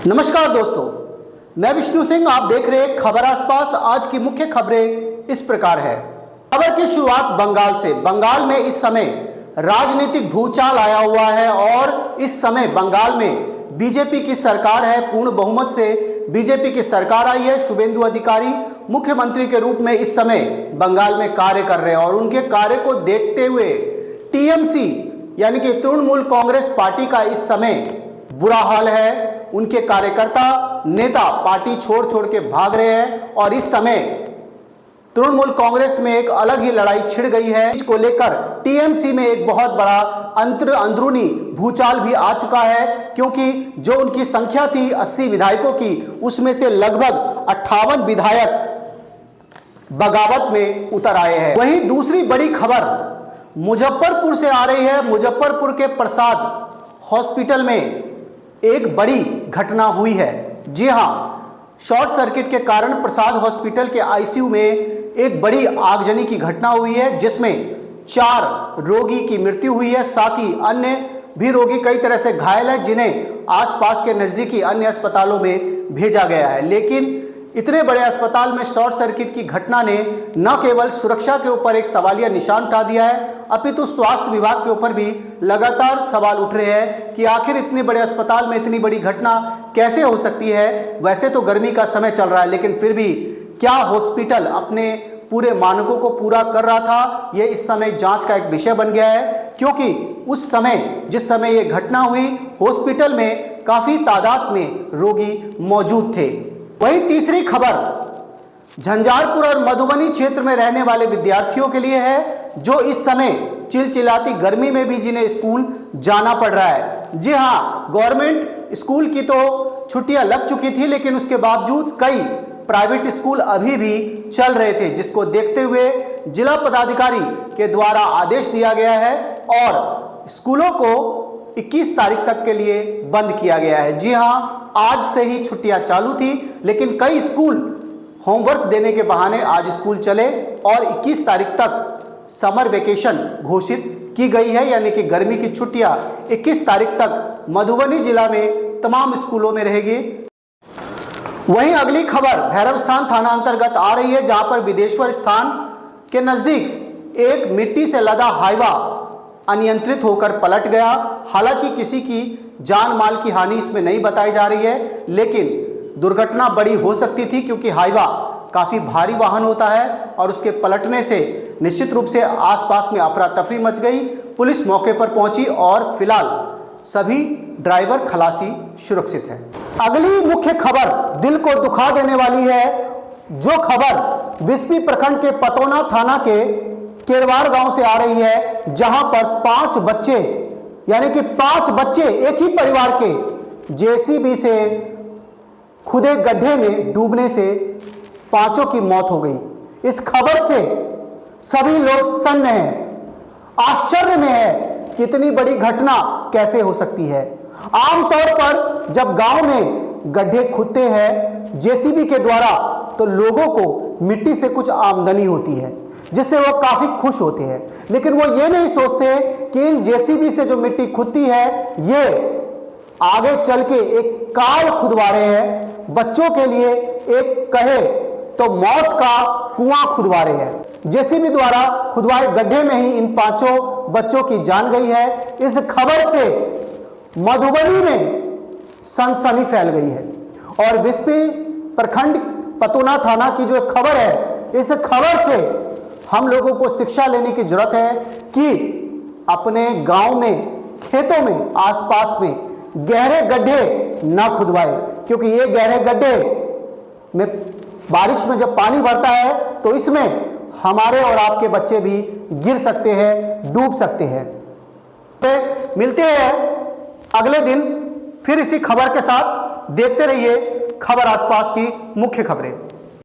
नमस्कार दोस्तों, मैं विष्णु सिंह। आप देख रहे हैं खबर आसपास। आज की मुख्य खबरें इस प्रकार है। खबर की शुरुआत बंगाल से। बंगाल में इस समय राजनीतिक भूचाल आया हुआ है और इस समय बंगाल में बीजेपी की सरकार है। पूर्ण बहुमत से बीजेपी की सरकार आई है। शुभेंदु अधिकारी मुख्यमंत्री के रूप में इस समय बंगाल में कार्य कर रहे हैं और उनके कार्य को देखते हुए टीएमसी यानी कि तृणमूल कांग्रेस पार्टी का इस समय बुरा हाल है। उनके कार्यकर्ता नेता पार्टी छोड़ छोड़ के भाग रहे हैं और इस समय तृणमूल कांग्रेस में एक अलग ही लड़ाई छिड़ गई है। इसको लेकर टीएमसी में एक बहुत बड़ा अंदरूनी भूचाल भी आ चुका है, क्योंकि जो उनकी संख्या थी 80 विधायकों की, उसमें से लगभग 58 विधायक बगावत में उतर आए हैं। वहीं दूसरी बड़ी खबर मुजफ्फरपुर से आ रही है। मुजफ्फरपुर के प्रसाद हॉस्पिटल में एक बड़ी घटना हुई है। जी हां, शॉर्ट सर्किट के कारण प्रसाद हॉस्पिटल के आईसीयू में एक बड़ी आगजनी की घटना हुई है, जिसमें 4 रोगी की मृत्यु हुई है। साथ ही अन्य भी रोगी कई तरह से घायल है, जिन्हें आसपास के नजदीकी अन्य अस्पतालों में भेजा गया है। लेकिन इतने बड़े अस्पताल में शॉर्ट सर्किट की घटना ने न केवल सुरक्षा के ऊपर एक सवालिया निशान उठा दिया है, अपितु स्वास्थ्य विभाग के ऊपर भी लगातार सवाल उठ रहे हैं कि आखिर इतने बड़े अस्पताल में इतनी बड़ी घटना कैसे हो सकती है। वैसे तो गर्मी का समय चल रहा है, लेकिन फिर भी क्या हॉस्पिटल अपने पूरे मानकों को पूरा कर रहा था, यह इस समय जांच का एक विषय बन गया है। क्योंकि उस समय जिस समय यह घटना हुई, हॉस्पिटल में काफी तादाद में रोगी मौजूद थे। वहीं तीसरी खबर झंझारपुर और मधुबनी क्षेत्र में रहने वाले विद्यार्थियों के लिए है, जो इस समय चिलचिलाती गर्मी में भी जिन्हें स्कूल जाना पड़ रहा है। जी हां, गवर्नमेंट स्कूल की तो छुट्टियां लग चुकी थी, लेकिन उसके बावजूद कई प्राइवेट स्कूल अभी भी चल रहे थे, जिसको देखते हुए जिला पदाधिकारी के द्वारा आदेश दिया गया है और स्कूलों को 21 तारीख तक के लिए बंद किया गया है। जी हां, आज से ही छुट्टियां चालू थी, लेकिन कई स्कूल होमवर्क देने के बहाने आज स्कूल चले और 21 तारीख तक समर वेकेशन घोषित की गई है, यानी कि गर्मी की छुट्टियां 21 तारीख तक मधुबनी जिला में तमाम स्कूलों में रहेगी। वहीं अगली खबर भैरव स्थान थाना अंतर्गत आ रही है, जहां पर विदेश्वर स्थान के नजदीक एक मिट्टी से लदा हाईवा अनियंत्रित होकर पलट गया। हालांकि किसी की जान माल की हानि इसमें नहीं बताई जा रही है, लेकिन दुर्घटना बड़ी हो सकती थी, क्योंकि हाईवा काफी भारी वाहन होता है और उसके पलटने से निश्चित रूप से आसपास में अफरा तफरी मच गई। पुलिस मौके पर पहुंची और फिलहाल सभी ड्राइवर खलासी सुरक्षित है। अगली मुख्य खबर दिल को दुखा देने वाली है, जो खबर विस्पी प्रखंड के पतोना थाना के केरवार गांव से आ रही है, जहां पर 5 बच्चे यानी कि 5 बच्चे एक ही परिवार के जेसीबी से खुदे गड्ढे में डूबने से 5 की मौत हो गई। इस खबर से सभी लोग सन्न हैं, आश्चर्य में है कि इतनी बड़ी घटना कैसे हो सकती है। आमतौर पर जब गांव में गड्ढे खुदते हैं जेसीबी के द्वारा, तो लोगों को मिट्टी से कुछ आमदनी होती है, जिससे वो काफी खुश होते हैं। लेकिन वो ये नहीं सोचते कि इन जेसीबी से जो मिट्टी खुदती है, ये आगे चल के एक काल खुदवा रहे हैं, बच्चों के लिए एक कहे तो मौत का कुआं खुदवा रहे हैं। जेसीबी द्वारा खुदवाए गड्ढे में ही इन 5 बच्चों की जान गई है। इस खबर से मधुबनी में सनसनी फैल गई है और विस्पी प्रखंड पतोना थाना की जो खबर है, इस खबर से हम लोगों को शिक्षा लेने की जरूरत है कि अपने गांव में, खेतों में, आसपास में गहरे गड्ढे ना खुदवाए, क्योंकि ये गहरे गड्ढे में बारिश में जब पानी भरता है तो इसमें हमारे और आपके बच्चे भी गिर सकते हैं, डूब सकते हैं। तो मिलते हैं अगले दिन फिर इसी खबर के साथ। देखते रहिए खबर आसपास की मुख्य खबरें।